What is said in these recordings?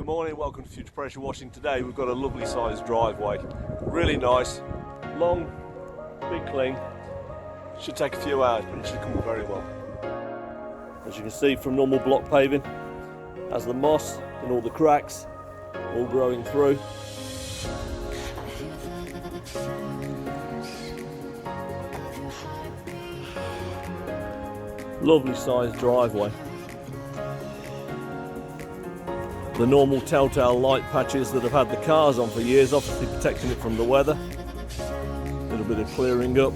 Good morning, welcome to Future Pressure Washing. Today we've got a lovely sized driveway, really nice, long, big clean. Should take a few hours, but it should come very well. As you can see from normal block paving, has the moss and all the cracks all growing through. Lovely sized driveway. The normal telltale light patches that have had the cars on for years, obviously protecting it from the weather. A little bit of clearing up.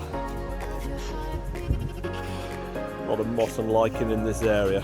A lot of moss and lichen in this area.